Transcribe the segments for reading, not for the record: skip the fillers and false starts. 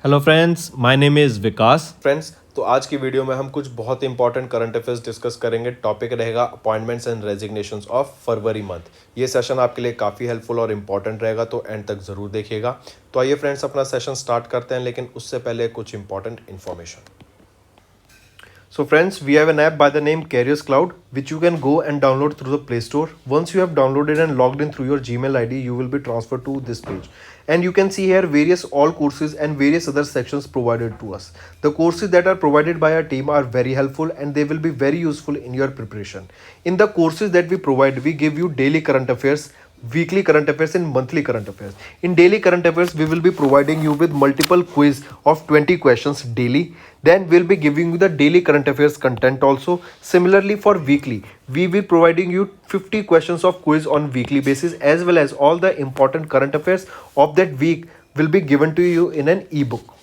Hello friends, my name is Vikas. Friends, तो आज की वीडियो में हम कुछ बहुत ही इंपॉर्टेंट करंट अफेयर्स डिस्कस करेंगे। टॉपिक रहेगा appointments and resignations of February month. ये सेशन आपके लिए काफ़ी हेल्पफुल और इंपॉर्टेंट रहेगा, तो एंड तक ज़रूर देखिएगा। तो आइए फ्रेंड्स, अपना सेशन स्टार्ट करते हैं, लेकिन उससे पहले कुछ important information. So friends, we have an app by the name Carriers Cloud, which you can go and download through the Play Store. Once you have downloaded and logged in through your Gmail ID, you will be transferred to this page. And you can see here various all courses and various other sections provided to us. The courses that are provided by our team are very helpful and they will be very useful in your preparation. In the courses that we provide, we give you daily current affairs, weekly current affairs and monthly current affairs. In daily current affairs, we will be providing you with multiple quiz of 20 questions daily. Then we'll be giving you the daily current affairs content also. Similarly, for weekly, we will providing you 50 questions of quiz on weekly basis, as well as all the important current affairs of that week will be given to you in an ebook.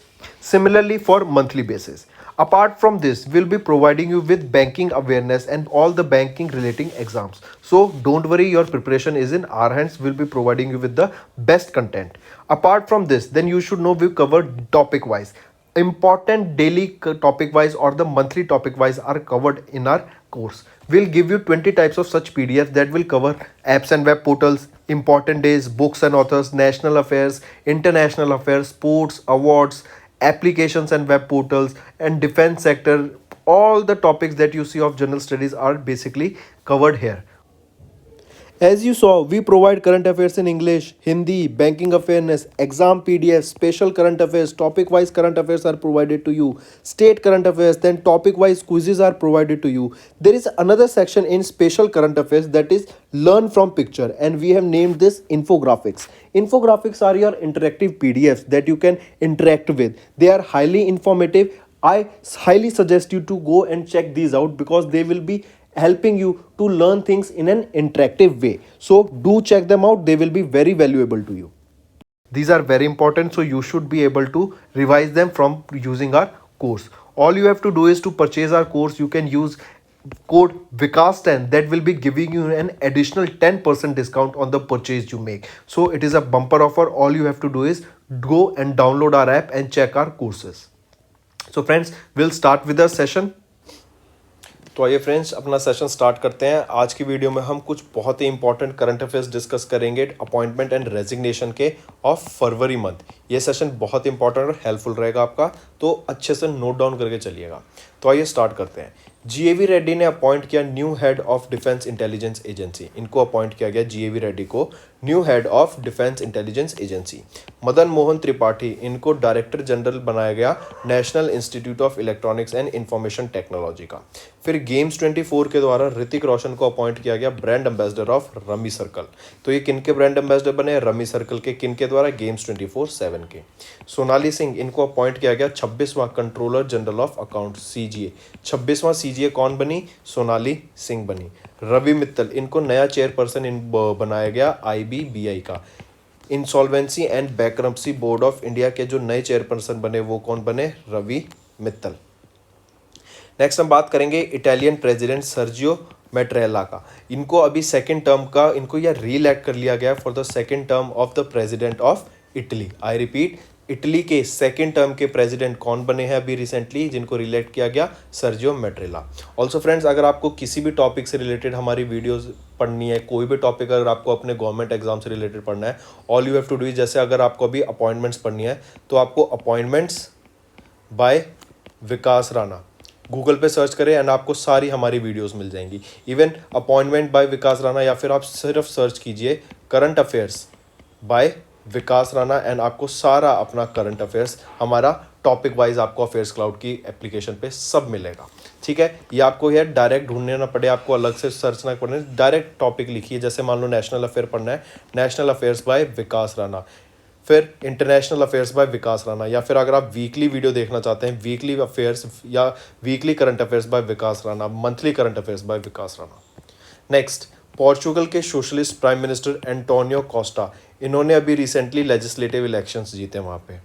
Similarly, for monthly basis. Apart from this, we'll be providing you with banking awareness and all the banking relating exams. So don't worry, your preparation is in our hands. We'll be providing you with the best content. Apart from this, then you should know we've covered topic wise. Important daily topic wise or the monthly topic wise are covered in our course. We'll give you 20 types of such PDFs that will cover apps and web portals, important days, books and authors, national affairs, international affairs, sports, awards, applications and web portals, and defense sector. All the topics that you see of general studies are basically covered here. As you saw, we provide current affairs in English, Hindi, banking awareness, exam PDF, special current affairs, topic wise current affairs are provided to you, state current affairs, then topic wise quizzes are provided to you. There is another section in special current affairs, that is learn from picture, and we have named this infographics. Infographics are your interactive PDFs that you can interact with. They are highly informative. I highly suggest you to go and check these out because they will be helping you to learn things in an interactive way. So do check them out, they will be very valuable to you. These are very important, so you should be able to revise them from using our course. All you have to do is to purchase our course. You can use code Vikas10, that will be giving you an additional 10% discount on the purchase you make. So it is a bumper offer. All you have to do is go and download our app and check our courses. So friends, we'll start with the session. तो आइए friends, अपना session start करते हैं। आज की video में हम कुछ बहुत ही इंपॉर्टेंट करंट अफेयर्स डिस्कस करेंगे अपॉइंटमेंट एंड रेजिग्नेशन के ऑफ फरवरी मंथ। ये सेशन बहुत इंपॉर्टेंट और हेल्पफुल रहेगा आपका, तो अच्छे से नोट डाउन करके चलिएगा। तो आइए स्टार्ट करते हैं। जीएवी रेड्डी ने अपॉइंट किया new head of defence intelligence agency. इनको अपॉइंट किया गया जीएवी रेड्डी को new head of defence intelligence agency. Madan Mohan Tripathi, इनको डायरेक्टर जनरल बनाया गया national institute of electronics and information technology का। फिर गेम्स 24 के द्वारा ऋतिक रोशन को अपॉइंट किया गया brand ambassador of rummy circle. तो ये किन के ब्रांड एम्बेसडर बने? रमी सर्कल के। किन के द्वारा? गेम्स 24/7 के। सोनाली सिंह, इनको अपॉइंट किया गया 26वां controller general of account CGA. 26वां सीजीए कौन बनी? सोनाली सिंह बनी। रवि मित्तल, इनको नया चेयरपर्सन बनाया गया आईबीबीआई का। Insolvency and bankruptcy board of India के जो नए चेयरपर्सन बने वो कौन बने? रवि मित्तल। नेक्स्ट हम बात करेंगे इटालियन प्रेसिडेंट सर्जियो मैट्रेला का। इनको अभी सेकंड टर्म का इनको यह रीइलेक्ट कर लिया गया for the second term of the president of Italy. I repeat, Italy के सेकंड टर्म के प्रेसिडेंट कौन बने हैं अभी रिसेंटली जिनको रिलेक्ट किया गया? सर्जियो मैट्रेला। ऑल्सो फ्रेंड्स, अगर आपको किसी भी टॉपिक से रिलेटेड हमारी वीडियोस पढ़नी है, कोई भी टॉपिक अगर आपको अपने गवर्नमेंट एग्जाम से रिलेटेड पढ़ना है, all you have to do is, जैसे अगर आपको अभी अपॉइंटमेंट्स पढ़नी है तो आपको appointments by Vikas Rana Google पे सर्च करें एंड आपको सारी हमारी वीडियोस मिल जाएंगी। Even appointment by Vikas Rana, या फिर आप सिर्फ सर्च कीजिए current affairs by Vikas Rana and आपको सारा अपना करंट अफेयर्स हमारा टॉपिक वाइज आपको अफेयर्स क्लाउड की एप्लीकेशन पे सब मिलेगा। ठीक है, ये आपको यार डायरेक्ट ढूंढने ना पड़े, आपको अलग से सर्च ना पड़े, डायरेक्ट टॉपिक लिखिए। जैसे मान लो नेशनल अफेयर पढ़ना है, national affairs by Vikas Rana, फिर international affairs by Vikas Rana, या फिर अगर आप वीकली वीडियो देखना चाहते हैं, वीकली अफेयर्स या weekly current affairs by Vikas Rana, monthly current affairs by Vikas Rana. Next, Portugal के socialist prime minister Antonio Costa, इन्होंने अभी रिसेंटली लेजिस्लेटिव इलेक्शंस जीते वहाँ पे।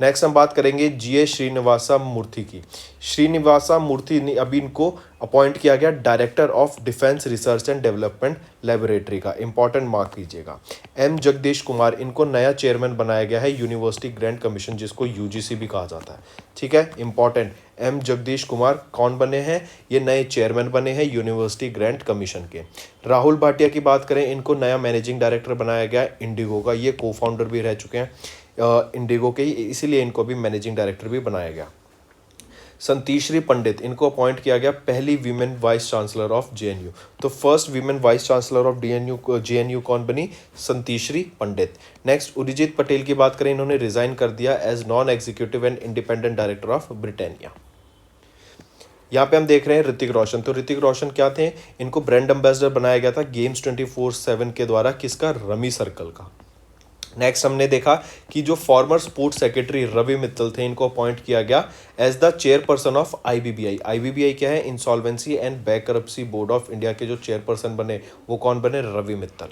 नेक्स्ट हम बात करेंगे जीए श्रीनिवासा मूर्ति की। श्रीनिवासा मूर्ति ने अभी इनको अपॉइंट किया गया director of defence research and development laboratory का, इंपॉर्टेंट मार्क कीजिएगा। एम जगदीश कुमार इनको नया चेयरमैन बनाया गया है यूनिवर्सिटी ग्रांट कमीशन, जिसको यूजीसी भी कहा जाता है। ठीक है, इंपॉर्टेंट। एम जगदीश कुमार कौन बने हैं? ये नए चेयरमैन बने हैं यूनिवर्सिटी ग्रांट कमीशन के। राहुल भाटिया की बात करें, इनको नया मैनेजिंग डायरेक्टर बनाया गया है इंडिगो का। ये को फाउंडर भी रह चुके हैं इंडिगो के ही, इसीलिए इनको भी मैनेजिंग डायरेक्टर भी बनाया गया। संतीश्री पंडित इनको अपॉइंट किया गया पहली women vice chancellor of JNU. तो first women vice chancellor of JNU कौन बनी? संतीश्री पंडित। नेक्स्ट उर्जित पटेल की बात करें, इन्होंने रिजाइन कर दिया as non executive and independent director of Britannia. यहाँ पे हम देख रहे हैं ऋतिक रोशन। तो ऋतिक रोशन क्या थे? इनको ब्रांड एम्बेसडर बनाया गया था गेम्स 24/7 के द्वारा। किसका? रमी सर्कल का। नेक्स्ट हमने देखा कि जो former sports secretary Ravi Mittal थे, इनको अपॉइंट किया गया as the chairperson of IBBI. IBBI क्या है? Insolvency and bankruptcy board of India के जो चेयरपर्सन बने वो कौन बने? रवि मित्तल।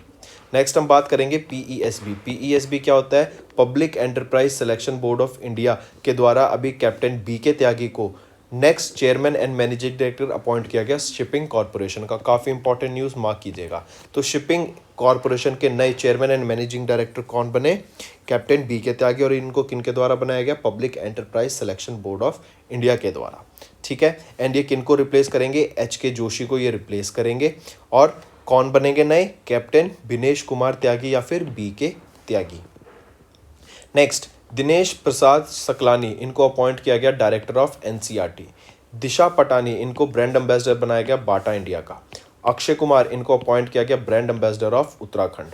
नेक्स्ट हम बात करेंगे पीईएसबी। पीईएसबी क्या होता है? Public enterprise selection board of India के द्वारा अभी कैप्टन बीके त्यागी को next chairman and managing director appoint किया गया शिपिंग कॉर्पोरेशन का। काफ़ी इंपॉर्टेंट न्यूज़ मार्क कीजिएगा। तो शिपिंग कॉर्पोरेशन के नए चेयरमैन एंड मैनेजिंग डायरेक्टर कौन बने? कैप्टन बीके त्यागी। और इनको किनके द्वारा बनाया गया? Public enterprise selection board of India के द्वारा। ठीक है, एंड ये किनको रिप्लेस करेंगे? के जोशी को ये रिप्लेस करेंगे। और कौन बनेंगे नए? कैप्टन दिनेश कुमार त्यागी या फिर बीके त्यागी। नेक्स्ट दिनेश प्रसाद सकलानी इनको अपॉइंट किया गया डायरेक्टर ऑफ एनसीईआरटी। दिशा पटानी इनको ब्रांड एम्बेसडर बनाया गया बाटा इंडिया का। अक्षय कुमार इनको अपॉइंट किया गया brand ambassador of Uttarakhand.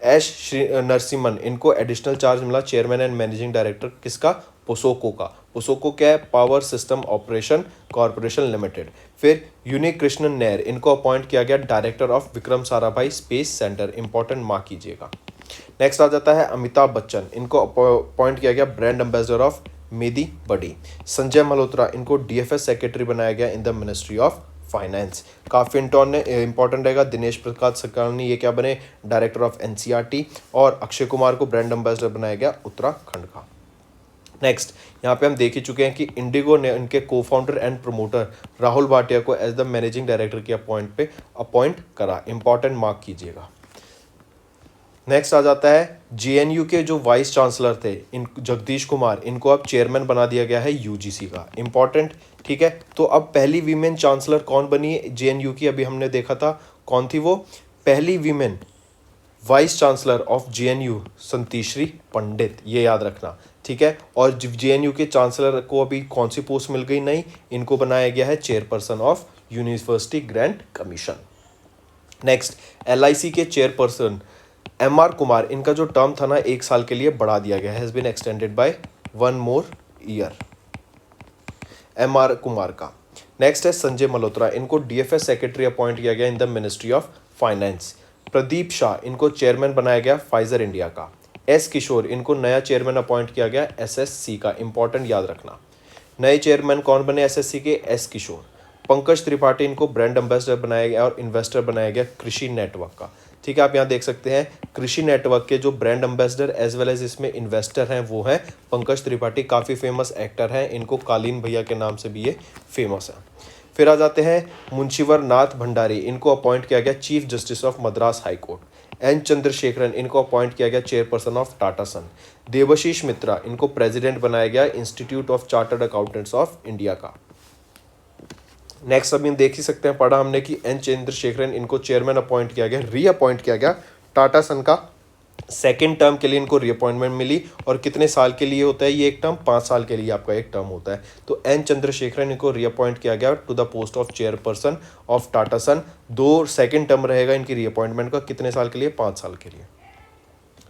S Shri Narasimhan इनको एडिशनल चार्ज मिला चेयरमैन एंड मैनेजिंग डायरेक्टर किसका? पोसोको का। पोसोको क्या है? Power system operation corporation limited. फिर यूनि कृष्णन नैयर इनको अपॉइंट किया गया director of Vikram Sarabhai space centre, important mark कीजिएगा। नेक्स्ट आ जाता है अमिताभ बच्चन, इनको अपॉइंट किया गया ब्रांड एम्बेसडर ऑफ मेदी बडी। संजय मल्होत्रा इनको डीएफएस सेक्रेटरी बनाया गया in the ministry of finance. काफ़ी इंपॉर्टेंट रहेगा। दिनेश प्रसाद सकलानी ये क्या बने? Director of NCERT. और अक्षय कुमार को ब्रांड एम्बेसडर बनाया गया उत्तराखंड का। नेक्स्ट यहाँ पे हम देख ही चुके हैं कि इंडिगो ने उनके को founder and promoter Rahul Bhatia को एज द मैनेजिंग डायरेक्टर के अपॉइंट करा, इंपॉर्टेंट मार्क कीजिएगा। नेक्स्ट आ जाता है जेएनयू के जो वाइस चांसलर थे इन जगदीश कुमार, इनको अब चेयरमैन बना दिया गया है यूजीसी का, इंपॉर्टेंट। ठीक है, तो अब पहली वीमेन चांसलर कौन बनी जेएनयू की? अभी हमने देखा था कौन थी वो? पहली women vice chancellor of JNU Santishree Pandit, ये याद रखना। ठीक है, और जेएनयू के चांसलर को अभी कौन सी पोस्ट मिल गई? नहीं, इनको बनाया गया है chairperson of university grant commission. Next LIC के चेयरपर्सन एमआर कुमार, इनका जो टर्म था ना 1 साल के लिए बढ़ा दिया गया, has been extended by 1 more year MR Kumar का। नेक्स्ट है संजय मल्होत्रा, इनको डीएफएस सेक्रेटरी अपॉइंट किया गया in the ministry of finance. Pradeep Shah इनको चेयरमैन बनाया गया फाइजर इंडिया का। एस किशोर इनको नया चेयरमैन अपॉइंट किया गया एसएससी का, इंपॉर्टेंट याद रखना। नए चेयरमैन कौन बने एसएससी के? एस किशोर। पंकज त्रिपाठी इनको ब्रांड एम्बेसडर बनाया गया और इन्वेस्टर बनाया गया कृषि नेटवर्क का। ठीक है, आप यहाँ देख सकते हैं कृषि नेटवर्क के जो brand ambassador as well as इसमें इन्वेस्टर हैं वो हैं पंकज त्रिपाठी, काफ़ी फेमस एक्टर हैं, इनको कालीन भैया के नाम से भी ये फेमस हैं। फिर आ जाते हैं मुंशीवर नाथ भंडारी, इनको अपॉइंट किया गया chief justice of Madras high court. N Chandrasekaran इनको अपॉइंट किया गया chairperson of Tata Son. Debashish Mitra इनको प्रेसिडेंट बनाया गया institute of chartered accountants of India का। नेक्स्ट अभी हम देख ही सकते हैं, पढ़ा हमने कि एन चंद्रशेखरन इनको चेयरमैन अपॉइंट किया गया, रीअपॉइंट किया गया टाटा सन का। सेकेंड टर्म के लिए इनको रीअपॉइंटमेंट मिली। और कितने साल के लिए होता है ये एक टर्म? 5 साल के लिए आपका एक टर्म होता है। तो एन चंद्रशेखरन इनको रीअपॉइंट किया गया to the post of chairperson of Tata Son. 2 second term रहेगा इनकी रीअपॉइंटमेंट का, कितने साल के लिए? 5 साल के लिए।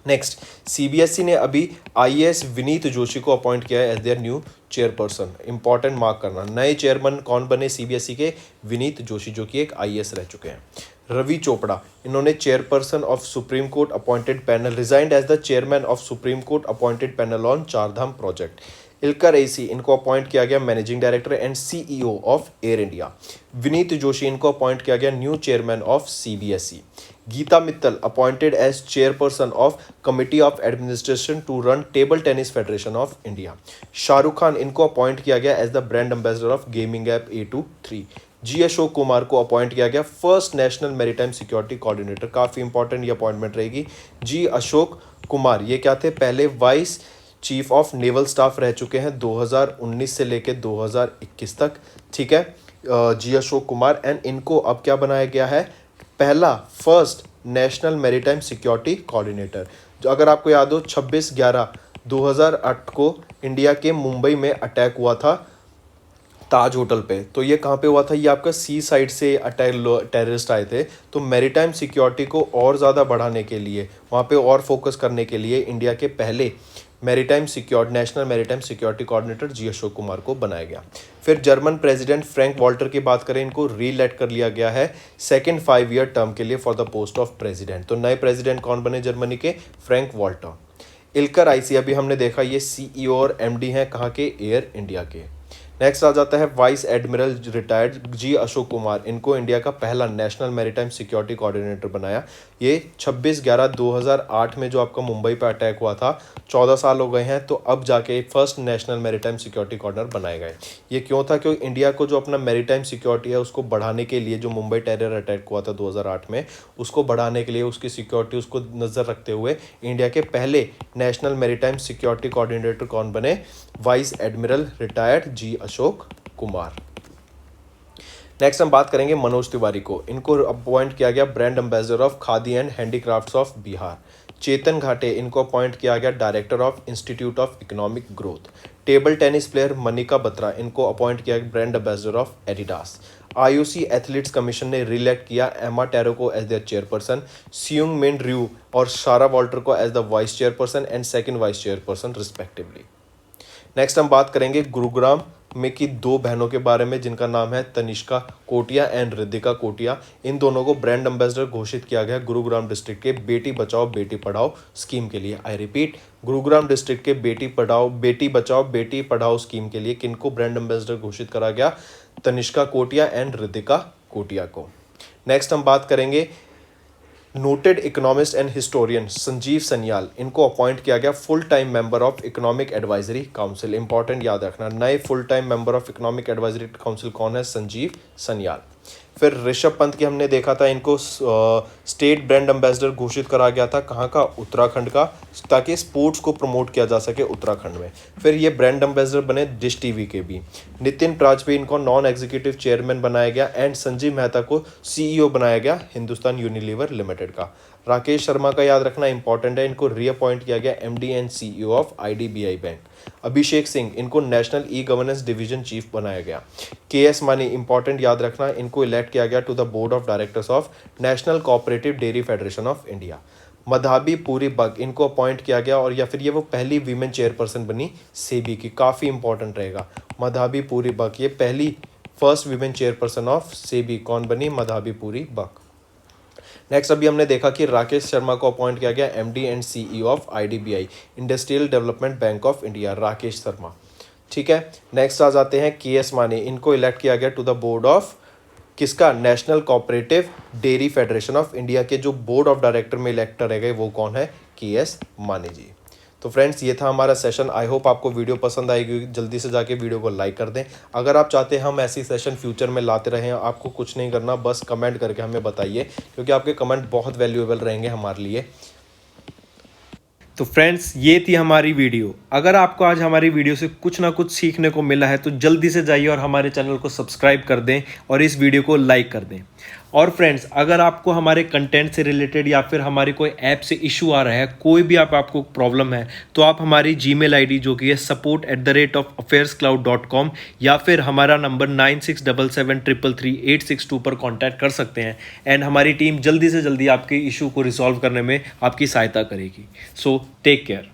नेक्स्ट सीबीएसई ने अभी आईएएस विनीत जोशी को अपॉइंट किया है as their new chairperson, important mark करना। नए चेयरमैन कौन बने सीबीएसई के? विनीत जोशी, जो कि एक आईएएस रह चुके हैं। रवि चोपड़ा इन्होंने chairperson of supreme court appointed panel resigned as the chairman of supreme court appointed panel on Chardham project. इल्का रईसी इनको अपॉइंट किया गया managing director and CEO of Air India. Vineet Joshi इनको अपॉइंट किया गया new chairman of CBSE। Geeta Mittal appointed as chairperson of committee of administration to run table tennis federation of India. Shahrukh Khan इनको appoint किया गया as the brand ambassador of gaming app A23। जी अशोक कुमार को appoint किया गया first national maritime security coordinator. काफ़ी important ये appointment रहेगी। जी अशोक कुमार ये क्या थे, पहले vice chief of naval staff रह चुके हैं 2019 से लेकर 2021 तक। ठीक है, जी अशोक कुमार, एंड इनको अब क्या बनाया गया है, पहला first national maritime security coordinator. जो अगर आपको याद हो 26/11/2008 को इंडिया के मुंबई में अटैक हुआ था ताज होटल पे। तो ये कहाँ पे हुआ था, ये आपका सी साइड से अटैक टेररिस्ट आए थे। तो मैरीटाइम सिक्योरिटी को और ज़्यादा बढ़ाने के लिए, वहाँ पे और फोकस करने के लिए इंडिया के पहले नेशनल मैरीटाइम सिक्योरिटी कोऑर्डिनेटर जी अशोक कुमार को बनाया गया। फिर जर्मन प्रेसिडेंट फ्रैंक वॉल्टर की बात करें, इनको रीइलेक्ट कर लिया गया है सेकेंड 5-year टर्म के लिए for the post of president. तो नए प्रेसिडेंट कौन बने जर्मनी के, फ्रैंक वॉल्टर। इल्का रईसी अभी हमने देखा ये CEO और MD हैं कहाँ के, एयर इंडिया के। नेक्स्ट आ जाता है वाइस एडमिरल रिटायर्ड जी अशोक कुमार, इनको इंडिया का पहला नेशनल मैरीटाइम सिक्योरिटी कोऑर्डिनेटर बनाया। ये 26/11/2008 में जो आपका मुंबई पे अटैक हुआ था, 14 साल हो गए हैं, तो अब जाके first national maritime security coordinator बनाए गए। ये क्यों था, क्योंकि इंडिया को जो अपना मैरीटाइम सिक्योरिटी है उसको बढ़ाने के लिए, जो मुंबई टेरर अटैक हुआ था 2008 में, उसको बढ़ाने के लिए, उसकी सिक्योरिटी उसको नज़र रखते हुए इंडिया के पहले नेशनल मैरीटाइम सिक्योरिटी कोऑर्डिनेटर कौन बने, वाइस एडमिरल रिटायर्ड जी अशोक कुमार। नेक्स्ट हम बात करेंगे मनोज तिवारी को, इनको अपॉइंट किया गया brand ambassador of khadi and handicrafts of Bihar. Chetan Ghate इनको अपॉइंट किया गया director of institute of economic growth. Table tennis player Manika Batra इनको अपॉइंट किया गया brand ambassador of Adidas. IOC athletes commission ने रिलेक्ट किया एमा टेरो को एज देयर चेयरपर्सन, सियुंग मिन रयू और सारा वॉल्टर को as the vice chairperson and second vice chairperson respectively. Next हम बात करेंगे गुरुग्राम में की दो बहनों के बारे में जिनका नाम है तनिष्का कोटिया एंड रिद्धिका कोटिया। इन दोनों को ब्रांड एम्बेसडर घोषित किया गया गुरुग्राम डिस्ट्रिक्ट के बेटी बचाओ बेटी पढ़ाओ स्कीम के लिए। आई रिपीट, गुरुग्राम डिस्ट्रिक्ट के बेटी बचाओ बेटी पढ़ाओ स्कीम के लिए किनको ब्रांड एम्बेसडर घोषित करा गया, तनिष्का कोटिया एंड रिद्धिका कोटिया को। नेक्स्ट हम बात करेंगे noted economist and historian Sanjeev Sanyal, इनको अपॉइंट किया गया full time member of economic advisory council. Important याद रखना, नए full time member of economic advisory council कौन है, संजीव सन्याल। फिर ऋषभ पंत की हमने देखा था, इनको स्टेट ब्रांड एम्बेसडर घोषित करा गया था, कहाँ का, उत्तराखंड का, ताकि स्पोर्ट्स को प्रमोट किया जा सके उत्तराखंड में। फिर ये ब्रांड एम्बेसडर बने डिश टीवी के भी। नितिन प्राजपेयी इनको नॉन एग्जीक्यूटिव चेयरमैन बनाया गया एंड संजीव मेहता को CEO बनाया गया हिंदुस्तान यूनिलीवर लिमिटेड का। राकेश शर्मा का याद रखना इंपॉर्टेंट है, इनको रीअपॉइंट किया गया MD and CEO of IDBI bank. Abhishek Singh इनको नेशनल E-गवर्नेंस डिवीजन चीफ बनाया गया। KS मानी इंपॉर्टेंट याद रखना, इनको इलेक्ट किया गया to the board of directors of national cooperative dairy federation of India. Madhabi Puri Buch इनको अपॉइंट किया गया, और या फिर ये वो पहली वीमेन चेयरपर्सन बनी सेबी की, काफ़ी इंपॉर्टेंट रहेगा। मधाबी पूरी बग ये पहली first women chairperson of SEBI कौन बनी, मधाबी पूरी बग। नेक्स्ट अभी हमने देखा कि राकेश शर्मा को अपॉइंट किया गया MD and CEO of IDBI industrial development bank of India, Rakesh Sharma. ठीक है, नेक्स्ट आ जाते हैं KS मानी, इनको इलेक्ट किया गया टू द बोर्ड ऑफ किसका, national cooperative dairy federation of India के जो बोर्ड ऑफ डायरेक्टर में इलेक्ट रह गए वो कौन है, KS मानी जी। तो फ्रेंड्स ये था हमारा सेशन। आई होप आपको वीडियो पसंद आएगी। जल्दी से जाके वीडियो को लाइक कर दें। अगर आप चाहते हैं हम ऐसी सेशन फ्यूचर में लाते रहें, आपको कुछ नहीं करना, बस कमेंट करके हमें बताइए, क्योंकि आपके कमेंट बहुत वैल्यूएबल रहेंगे हमारे लिए। तो फ्रेंड्स ये थी हमारी वीडियो। अगर आपको आज हमारी वीडियो से कुछ ना कुछ सीखने को मिला है तो जल्दी से जाइए और हमारे चैनल को सब्सक्राइब कर दें और इस वीडियो को लाइक कर दें। और फ्रेंड्स अगर आपको हमारे कंटेंट से रिलेटेड या फिर हमारी कोई ऐप से इशू आ रहा है, कोई भी आपको प्रॉब्लम है, तो आप हमारी Gmail ID जो कि है support@affairscloud.com या फिर हमारा नंबर 9677333862 पर कॉन्टैक्ट कर सकते हैं एंड हमारी टीम जल्दी से जल्दी आपके इशू को रिजॉल्व करने में आपकी सहायता करेगी। So take care.